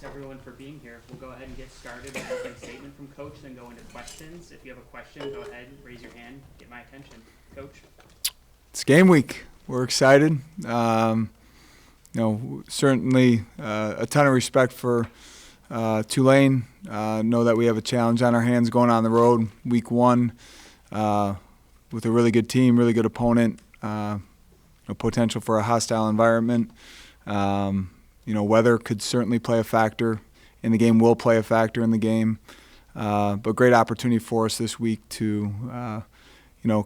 thanks everyone for being here. We'll go ahead and get started with an opening statement from Coach, then go into questions. If you have a question, go ahead, raise your hand, get my attention. Coach? It's game week. We're excited. Certainly a ton of respect for Tulane. Know that we have a challenge on our hands going on the road week one with a really good team, really good opponent, potential for a hostile environment. Weather could certainly play a factor in the game, will play a factor in the game. But great opportunity for us this week to,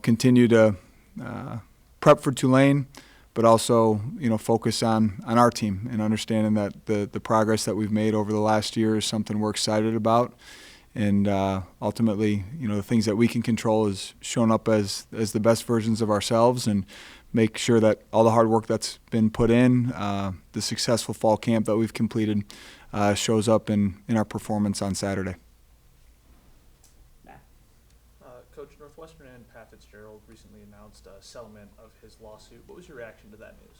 continue to prep for Tulane, but also, focus on our team and understanding that the progress that we've made over the last year is something we're excited about. And ultimately, the things that we can control is showing up as the best versions of ourselves and make sure that all the hard work that's been put in, the successful fall camp that we've completed, shows up in our performance on Saturday. Coach, Northwestern and Pat Fitzgerald recently announced a settlement of his lawsuit. What was your reaction to that news?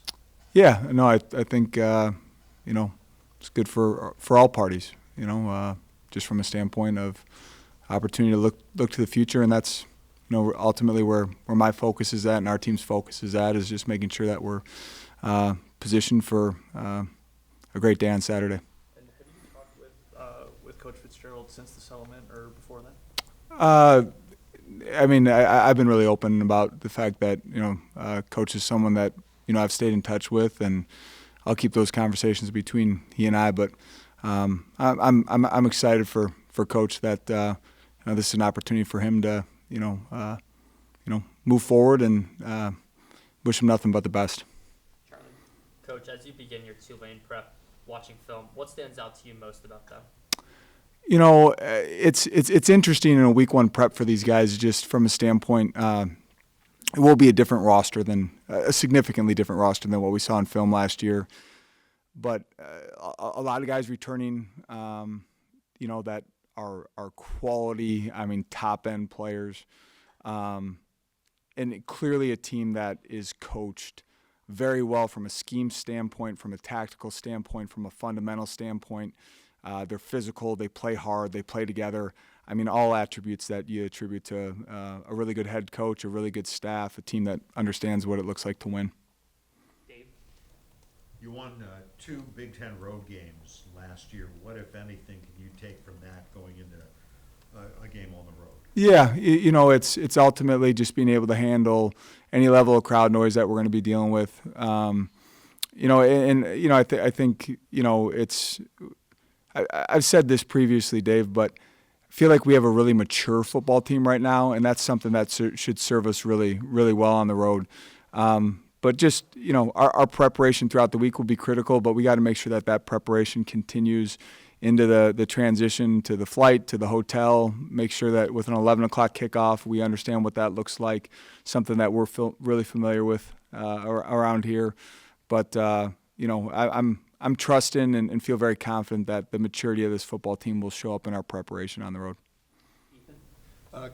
Yeah, no, I think it's good for all parties. Just from a standpoint of opportunity to look to the future, and that's ultimately where my focus is at and our team's focus is at, is just making sure that we're positioned for a great day on Saturday. And have you talked with Coach Fitzgerald since the settlement or before that? I've been really open about the fact that Coach is someone that I've stayed in touch with, and I'll keep those conversations between he and I. But I'm excited for Coach that this is an opportunity for him to move forward, and wish him nothing but the best. Charlie. Coach, as you begin your Tulane prep, watching film, what stands out to you most about them? It's interesting in a week one prep for these guys, just from a standpoint. It will be a different roster a significantly different roster than what we saw in film last year. But a lot of guys returning, that are quality, top end players, and clearly a team that is coached very well from a scheme standpoint, from a tactical standpoint, from a fundamental standpoint. They're physical, they play hard, they play together. All attributes that you attribute to a really good head coach, a really good staff, a team that understands what it looks like to win. Dave? You won 2 Big Ten road games last year. What, if anything, can you take from that going into a game on the road? Yeah, it's ultimately just being able to handle any level of crowd noise that we're going to be dealing with. I think it's. I've said this previously, Dave, but I feel like we have a really mature football team right now, and that's something that should serve us really, really well on the road. But just, our preparation throughout the week will be critical, but we got to make sure that preparation continues into the transition to the flight, to the hotel, make sure that with an 11 o'clock kickoff, we understand what that looks like, something that we're really familiar with around here. But, I'm trusting and feel very confident that the maturity of this football team will show up in our preparation on the road.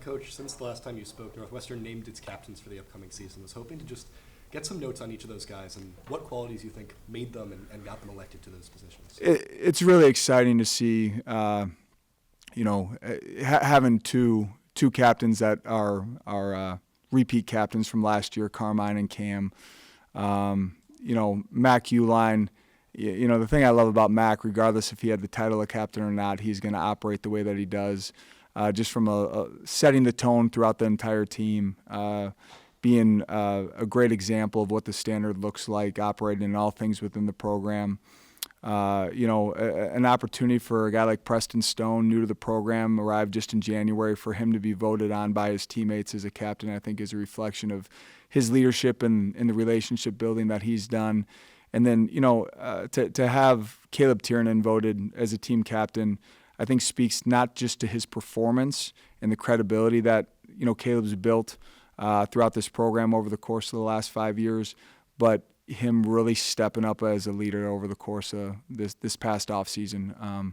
Coach, since the last time you spoke, Northwestern named its captains for the upcoming season. I was hoping to just get some notes on each of those guys and what qualities you think made them and got them elected to those positions. It's really exciting to see, having two captains that are repeat captains from last year, Carmine and Cam. Mac Uline. The thing I love about Mac, regardless if he had the title of captain or not, he's going to operate the way that he does, just from a setting the tone throughout the entire team, being a great example of what the standard looks like, operating in all things within the program. An opportunity for a guy like Preston Stone, new to the program, arrived just in January, for him to be voted on by his teammates as a captain, I think is a reflection of his leadership and the relationship building that he's done. And then, to have Caleb Tiernan voted as a team captain, I think speaks not just to his performance and the credibility that, Caleb's built throughout this program over the course of the last 5 years, but him really stepping up as a leader over the course of this past offseason.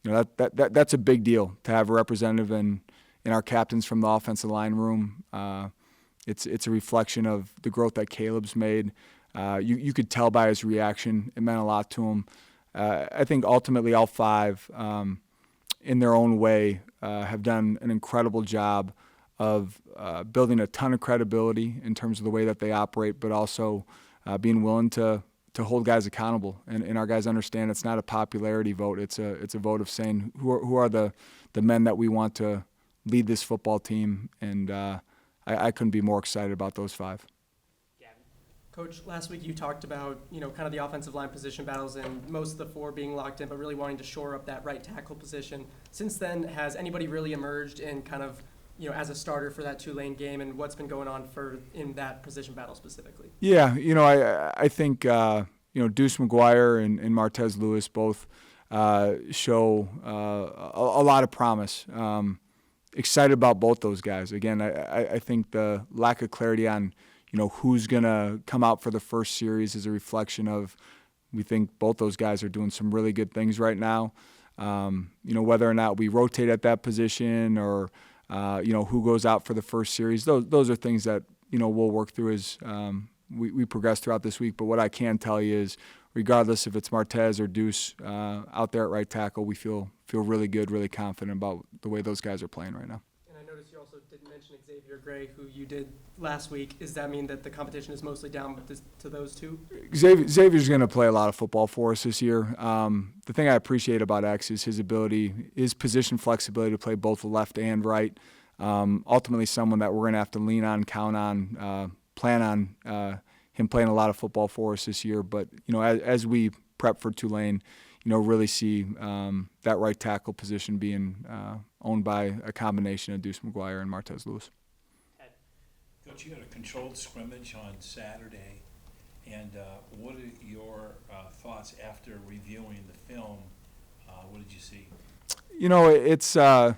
That's a big deal to have a representative in our captains from the offensive line room. It's a reflection of the growth that Caleb's made. You could tell by his reaction. It meant a lot to him. I think ultimately all five, in their own way, have done an incredible job of building a ton of credibility in terms of the way that they operate, but also being willing to hold guys accountable. And our guys understand it's not a popularity vote. It's a vote of saying who are the men that we want to lead this football team. And I couldn't be more excited about those five. Coach, last week you talked about, kind of the offensive line position battles and most of the four being locked in, but really wanting to shore up that right tackle position. Since then, has anybody really emerged in kind of, as a starter for that Tulane game, and what's been going on in that position battle specifically? Yeah, I think, Deuce McGuire and Martez Lewis both show a lot of promise. Excited about both those guys. Again, I think the lack of clarity on who's going to come out for the first series is a reflection of we think both those guys are doing some really good things right now. Whether or not we rotate at that position or, who goes out for the first series, those are things that, we'll work through as we progress throughout this week. But what I can tell you is regardless if it's Martez or Deuce out there at right tackle, we feel really good, really confident about the way those guys are playing right now. And I noticed you also didn't mention Xavier Gray, who you did last week. Does that mean that the competition is mostly down to those two? Xavier's going to play a lot of football for us this year. The thing I appreciate about X is his ability, his position flexibility to play both left and right. Ultimately, someone that we're going to have to lean on, count on, plan on him playing a lot of football for us this year. But as we prep for Tulane, really see that right tackle position being owned by a combination of Deuce McGuire and Martez Lewis. Coach, you had a controlled scrimmage on Saturday, and what are your thoughts after reviewing the film? What did you see? It's that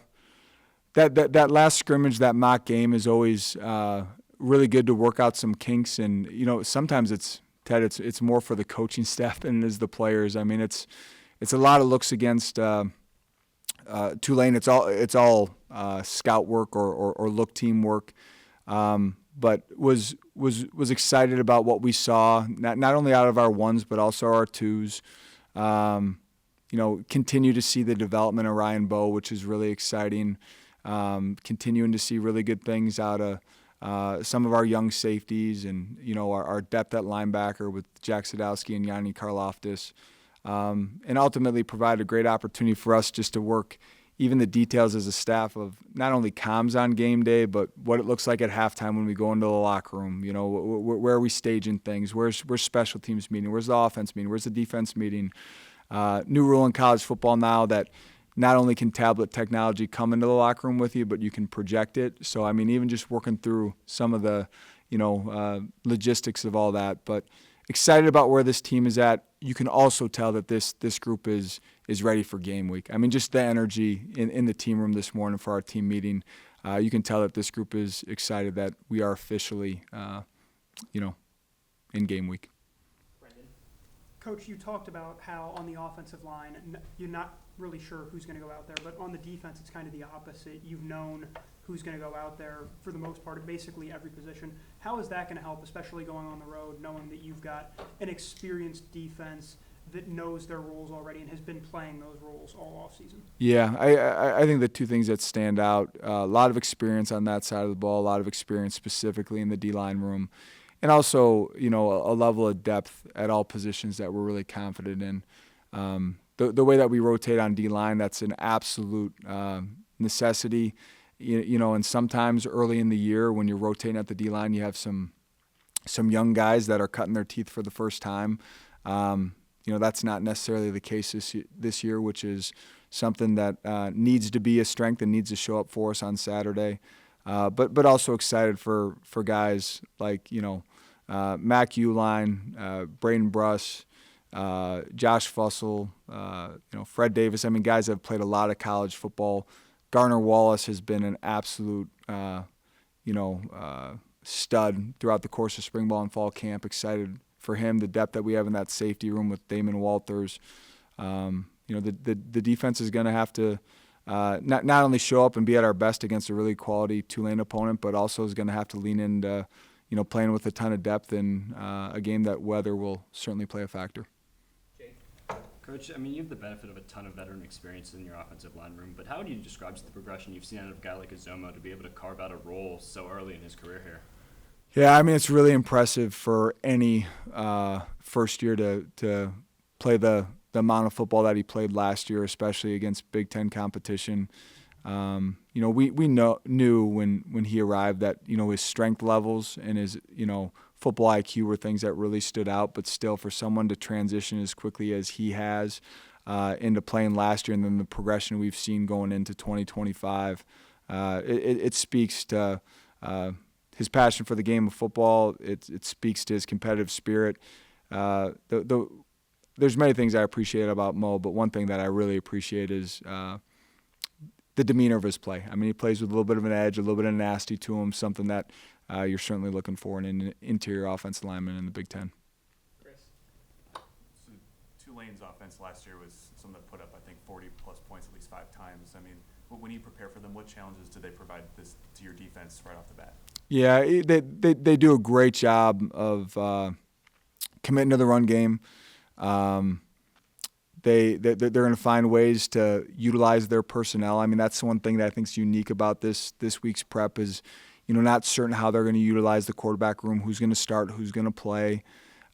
last scrimmage, that mock game is always really good to work out some kinks, and sometimes it's more for the coaching staff than it is the players. I mean, it's a lot of looks against Tulane. It's all scout work or look team work. But was excited about what we saw, not only out of our ones but also our twos. Continue to see the development of Ryan Bowe, which is really exciting. Continuing to see really good things out of some of our young safeties and our depth at linebacker with Jack Sadowski and Yanni Karloftis, and ultimately provide a great opportunity for us just to work even the details as a staff of not only comms on game day, but what it looks like at halftime when we go into the locker room. Where are we staging things? Where's special teams meeting? Where's the offense meeting? Where's the defense meeting? New rule in college football now that not only can tablet technology come into the locker room with you, but you can project it. So, I mean, even just working through some of the, logistics of all that. But excited about where this team is at. You can also tell that this group is ready for game week. I mean, just the energy in the team room this morning for our team meeting, you can tell that this group is excited that we are officially, in game week. Coach, you talked about how on the offensive line, you're not really sure who's going to go out there, but on the defense, it's kind of the opposite. You've known who's going to go out there for the most part at basically every position. How is that going to help, especially going on the road, knowing that you've got an experienced defense that knows their roles already and has been playing those roles all offseason? Yeah, I think the two things that stand out, a lot of experience on that side of the ball, a lot of experience specifically in the D-line room, and also, a level of depth at all positions that we're really confident in. The way that we rotate on D-line, that's an absolute necessity. And sometimes early in the year when you're rotating at the D-line, you have some young guys that are cutting their teeth for the first time. That's not necessarily the case this year, which is something that needs to be a strength and needs to show up for us on Saturday. But also excited for guys like, Mac Uline, Braden Bruss, Josh Fussell, Fred Davis. I mean, guys that have played a lot of college football. Garner Wallace has been an absolute, stud throughout the course of spring ball and fall camp. Excited for him, the depth that we have in that safety room with Damon Walters. The defense is going to have to not only show up and be at our best against a really quality Tulane opponent, but also is going to have to lean into, playing with a ton of depth in a game that weather will certainly play a factor. Coach, I mean, you have the benefit of a ton of veteran experience in your offensive line room, but how would you describe the progression you've seen out of a guy like Azomo to be able to carve out a role so early in his career here? Yeah, I mean, it's really impressive for any first year to play the amount of football that he played last year, especially against Big Ten competition. We knew when he arrived that, his strength levels and his, football IQ were things that really stood out, but still for someone to transition as quickly as he has into playing last year and then the progression we've seen going into 2025, it speaks to his passion for the game of football. It speaks to his competitive spirit. There's many things I appreciate about Mo, but one thing that I really appreciate is the demeanor of his play. I mean, he plays with a little bit of an edge, a little bit of nasty to him, something that you're certainly looking for in an interior offensive lineman in the Big Ten. Chris? So Tulane's offense last year was someone that put up, I think, 40-plus points at least 5 times. I mean, when you prepare for them, what challenges do they provide to your defense right off the bat? Yeah, they do a great job of committing to the run game. They're going to find ways to utilize their personnel. I mean, that's one thing that I think is unique about this week's prep is, not certain how they're going to utilize the quarterback room, who's going to start, who's going to play.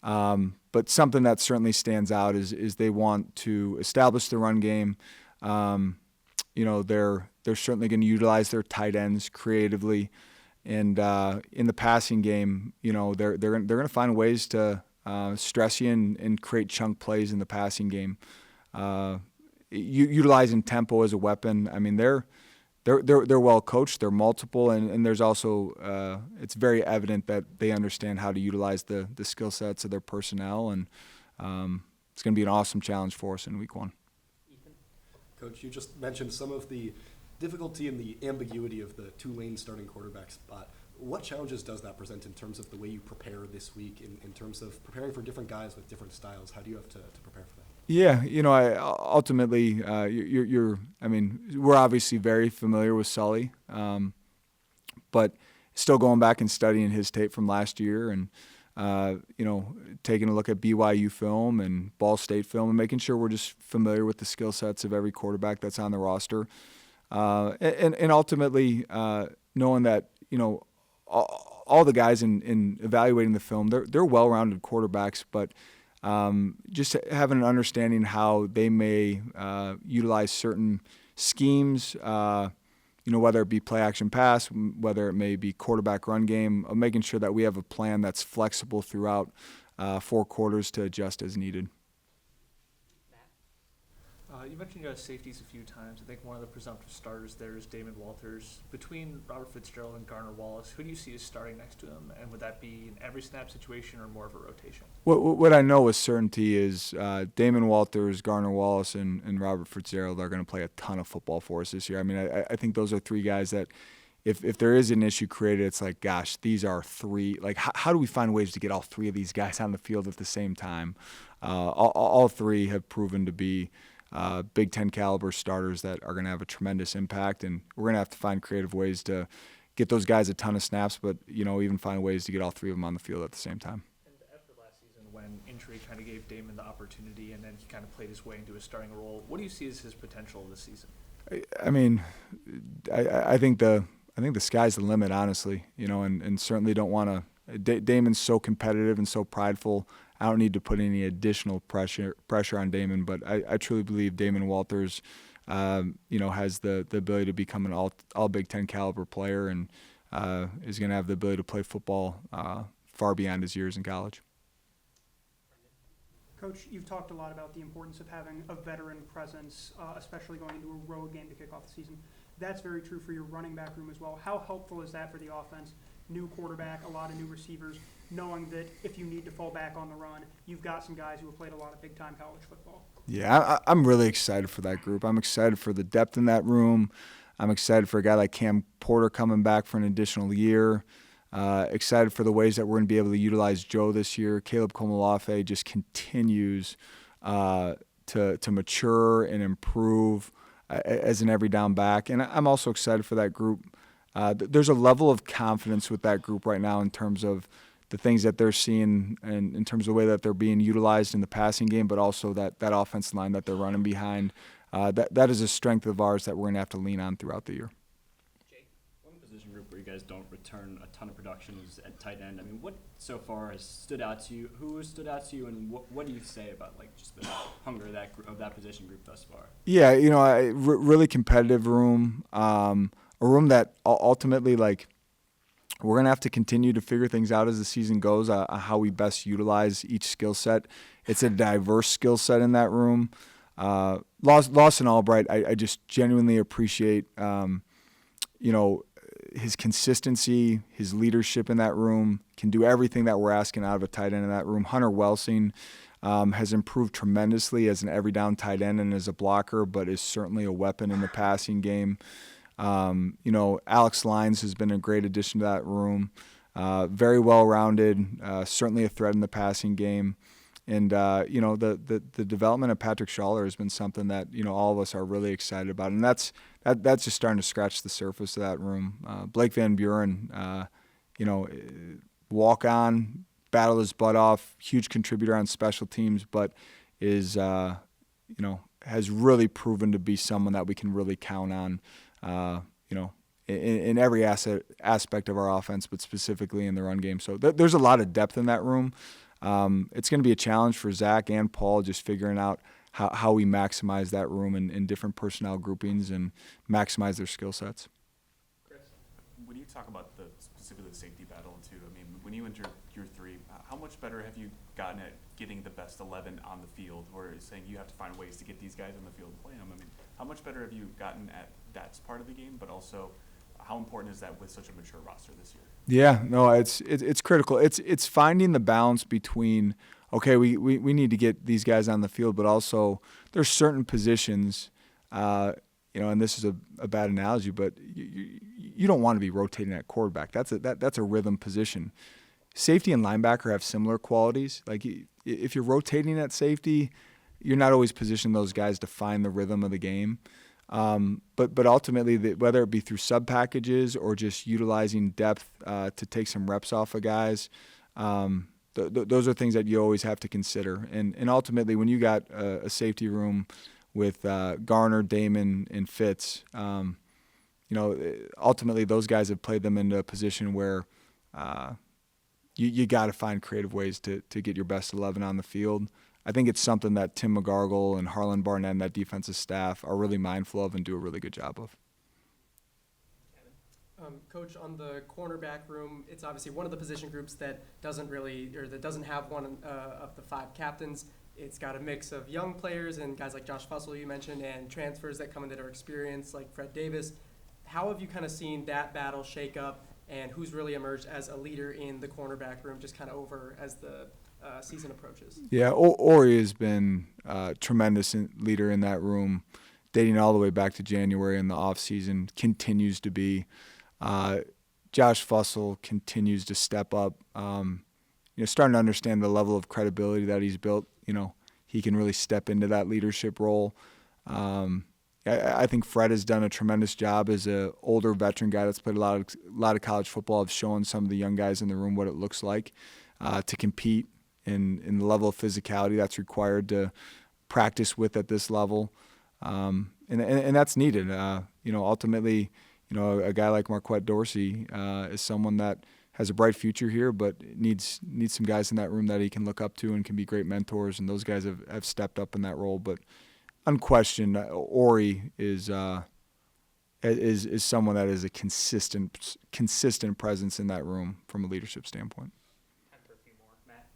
But something that certainly stands out is they want to establish the run game. They're certainly going to utilize their tight ends creatively, and in the passing game, they're going to find ways to stress you and create chunk plays in the passing game. Utilizing tempo as a weapon. I mean, they're well coached. They're multiple, and there's also it's very evident that they understand how to utilize the skill sets of their personnel, and it's going to be an awesome challenge for us in week 1. Ethan? Coach, you just mentioned some of the difficulty and the ambiguity of the Tulane starting quarterback spot. What challenges does that present in terms of the way you prepare this week, in terms of preparing for different guys with different styles? How do you have to prepare for that? Yeah, ultimately, I mean, we're obviously very familiar with Sully, but still going back and studying his tape from last year and, taking a look at BYU film and Ball State film and making sure we're just familiar with the skill sets of every quarterback that's on the roster. And ultimately, knowing that, all the guys in evaluating the film, they're well-rounded quarterbacks, but just having an understanding how they may utilize certain schemes, whether it be play action pass, whether it may be quarterback run game, of making sure that we have a plan that's flexible throughout 4 quarters to adjust as needed. You mentioned you guys safeties a few times. I think one of the presumptive starters there is Damon Walters. Between Robert Fitzgerald and Garner Wallace, who do you see as starting next to him? And would that be an every snap situation or more of a rotation? What I know with certainty is Damon Walters, Garner Wallace, and Robert Fitzgerald are going to play a ton of football for us this year. I mean, I think those are 3 guys that if there is an issue created, it's like, gosh, these are 3. Like, how do we find ways to get all 3 of these guys on the field at the same time? All 3 have proven to be Big Ten caliber starters that are going to have a tremendous impact, and we're going to have to find creative ways to get those guys a ton of snaps, but even find ways to get all 3 of them on the field at the same time. And after last season, when injury kind of gave Damon the opportunity, and then he kind of played his way into a starting role, what do you see as his potential this season? I mean, I think the sky's the limit, honestly. And certainly don't want to. Damon's so competitive and so prideful. I don't need to put any additional pressure on Damon, but I truly believe Damon Walters, has the ability to become an all Big Ten caliber player and is going to have the ability to play football far beyond his years in college. Coach, you've talked a lot about the importance of having a veteran presence, especially going into a road game to kick off the season. That's very true for your running back room as well. How helpful is that for the offense? New quarterback, a lot of new receivers, knowing that if you need to fall back on the run, you've got some guys who have played a lot of big-time college football. Yeah, I'm really excited for that group. I'm excited for the depth in that room. I'm excited for a guy like Cam Porter coming back for an additional year. Excited for the ways that we're going to be able to utilize Joe this year. Caleb Komolafe just continues to mature and improve as an every down back. And I'm also excited for that group. There's a level of confidence with that group right now in terms of the things that they're seeing and in terms of the way that they're being utilized in the passing game, but also that offensive line that they're running behind. That is a strength of ours that we're going to have to lean on throughout the year. One position group where you guys don't return a ton of production is at tight end. I mean, what so far has stood out to you? Who has stood out to you, and what do you say about like just the hunger of that position group thus far? Yeah, really competitive room, a room that ultimately like we're gonna have to continue to figure things out as the season goes, how we best utilize each skill set. It's a diverse skill set in that room. Lawson Albright, I just genuinely appreciate, his consistency, his leadership in that room, can do everything that we're asking out of a tight end in that room. Hunter Welsing has improved tremendously as an every down tight end and as a blocker, but is certainly a weapon in the passing game. Alex Lyons has been a great addition to that room. Very well-rounded, certainly a threat in the passing game. And, the development of Patrick Schaller has been something that, all of us are really excited about. And that's just starting to scratch the surface of that room. Blake Van Buren, walk on, battle his butt off, huge contributor on special teams, but is, has really proven to be someone that we can really count on, in every aspect of our offense, but specifically in the run game. So there's a lot of depth in that room. It's going to be a challenge for Zach and Paul just figuring out how we maximize that room in different personnel groupings and maximize their skill sets. Chris? When you talk about specifically the safety battle too, I mean, when you enter year 3, how much better have you gotten at getting the best 11 on the field, or saying you have to find ways to get these guys on the field and play them? I mean, how much better have you gotten at that part of the game, but also how important is that with such a mature roster this year? Yeah, no, it's critical. It's finding the balance between, okay, we need to get these guys on the field, but also there's certain positions, and this is a bad analogy, but you don't want to be rotating at quarterback. That's a rhythm position. Safety and linebacker have similar qualities. Like if you're rotating at safety, you're not always positioning those guys to find the rhythm of the game. But ultimately, whether it be through sub packages or just utilizing depth to take some reps off of guys, those are things that you always have to consider. And ultimately, when you got a safety room with Garner, Damon, and Fitz, ultimately those guys have played them into a position where you got to find creative ways to get your best 11 on the field. I think it's something that Tim McGargle and Harlan Barnett and that defensive staff are really mindful of and do a really good job of. Coach, on the cornerback room, it's obviously one of the position groups that doesn't have one of the 5 captains. It's got a mix of young players and guys like Josh Fussell you mentioned, and transfers that come in that are experienced like Fred Davis. How have you kind of seen that battle shake up, and who's really emerged as a leader in the cornerback room just kind of over as the season approaches? Yeah, Ori has been a tremendous leader in that room, dating all the way back to January in the offseason, continues to be. Josh Fussell continues to step up, starting to understand the level of credibility that he's built. He can really step into that leadership role. I think Fred has done a tremendous job as an older veteran guy that's played a lot of college football, of showing some of the young guys in the room what it looks like to compete in the level of physicality that's required to practice with at this level, and that's needed. Ultimately, a guy like Marquette Dorsey is someone that has a bright future here, but needs some guys in that room that he can look up to and can be great mentors, and those guys have stepped up in that role. But unquestioned, Ori is someone that is a consistent presence in that room from a leadership standpoint. Time for a few more. Matt?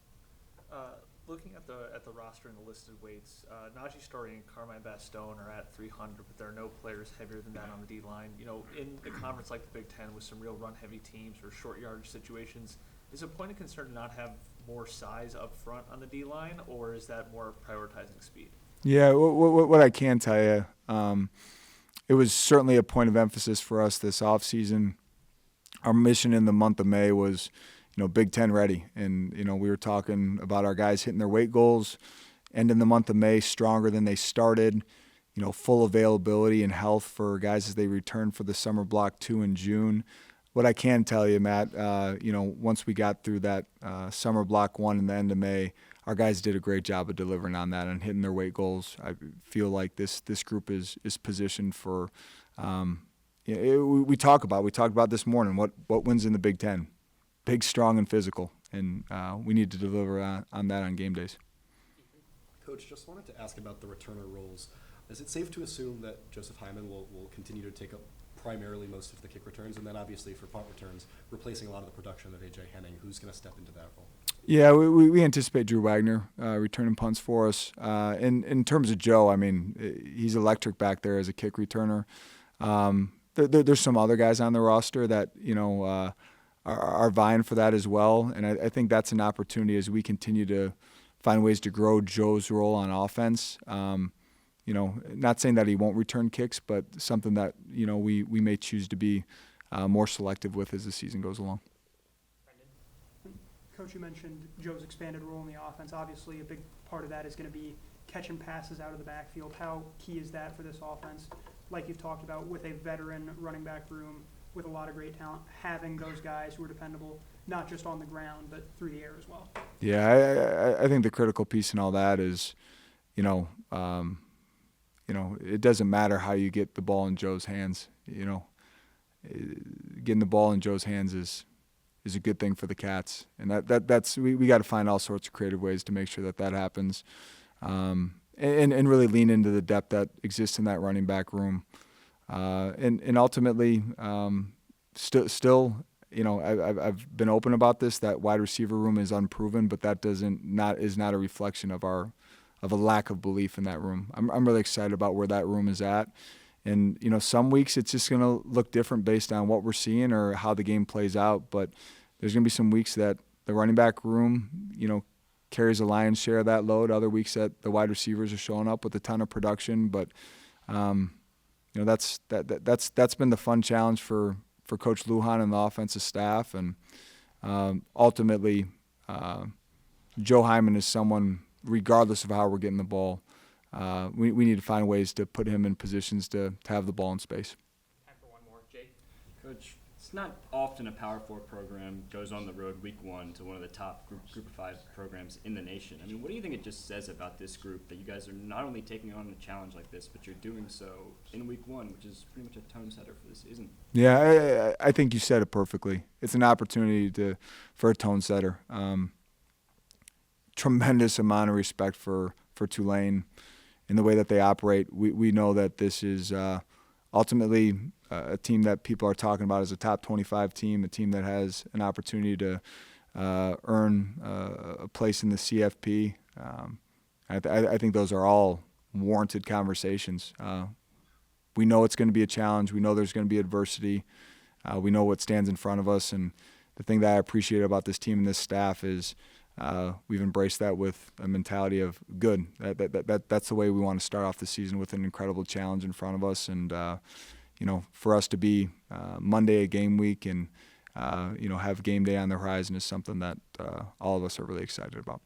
Looking at the roster and the listed weights, Najee Story and Carmine Bastone are at 300, but there are no players heavier than that on the D-line. In a conference like the Big Ten with some real run-heavy teams or short yardage situations, is it a point of concern to not have more size up front on the D-line, or is that more prioritizing speed? Yeah, what I can tell you, it was certainly a point of emphasis for us this offseason. Our mission in the month of May was, Big Ten ready. And, we were talking about our guys hitting their weight goals, end in the month of May stronger than they started, full availability and health for guys as they return for the summer block 2 in June. what I can tell you, Matt, once we got through that summer block 1 in the end of May, our guys did a great job of delivering on that and hitting their weight goals. I feel like this group is positioned for. We talked about this morning. What wins in the Big Ten? Big, strong, and physical, and we need to deliver on that on game days. Coach, just wanted to ask about the returner roles. Is it safe to assume that Joseph Hyman will continue to take up primarily most of the kick returns, and then obviously for punt returns, replacing a lot of the production of A.J. Henning, who's going to step into that role? Yeah, we anticipate Drew Wagner returning punts for us. In terms of Joe, I mean, he's electric back there as a kick returner. There's some other guys on the roster that are vying for that as well, and I think that's an opportunity as we continue to find ways to grow Joe's role on offense. Not saying that he won't return kicks, but something that we may choose to be more selective with as the season goes along. Coach, you mentioned Joe's expanded role in the offense. Obviously, a big part of that is going to be catching passes out of the backfield. How key is that for this offense? Like you've talked about, with a veteran running back room with a lot of great talent, having those guys who are dependable, not just on the ground, but through the air as well. Yeah, I think the critical piece in all that is, it doesn't matter how you get the ball in Joe's hands. Getting the ball in Joe's hands is a good thing for the Cats, and that's we got to find all sorts of creative ways to make sure that happens, and really lean into the depth that exists in that running back room, and ultimately, still. I've been open about this. That wide receiver room is unproven, but that is not a reflection of a lack of belief in that room. I'm really excited about where that room is at, and some weeks it's just going to look different based on what we're seeing or how the game plays out. But there's going to be some weeks that the running back room, carries a lion's share of that load. Other weeks that the wide receivers are showing up with a ton of production. But that's been the fun challenge for Coach Lujan and the offensive staff, and ultimately, Joe Hyman is someone, regardless of how we're getting the ball, we need to find ways to put him in positions to have the ball in space. Time for one more. Jake? Coach, it's not often a Power 4 program goes on the road week 1 to one of the top group of 5 programs in the nation. I mean, what do you think it just says about this group that you guys are not only taking on a challenge like this, but you're doing so in week 1, which is pretty much a tone setter for the season? Yeah, I think you said it perfectly. It's an opportunity for a tone setter. Tremendous amount of respect for Tulane in the way that they operate. We know that this is ultimately a team that people are talking about as a top 25 team, a team that has an opportunity to earn a place in the CFP. I think those are all warranted conversations. We know it's going to be a challenge. We know there's going to be adversity. We know what stands in front of us. And the thing that I appreciate about this team and this staff is we've embraced that with a mentality of good. That's the way we want to start off the season, with an incredible challenge in front of us. And, for us to be Monday a game week and, have game day on the horizon is something that all of us are really excited about.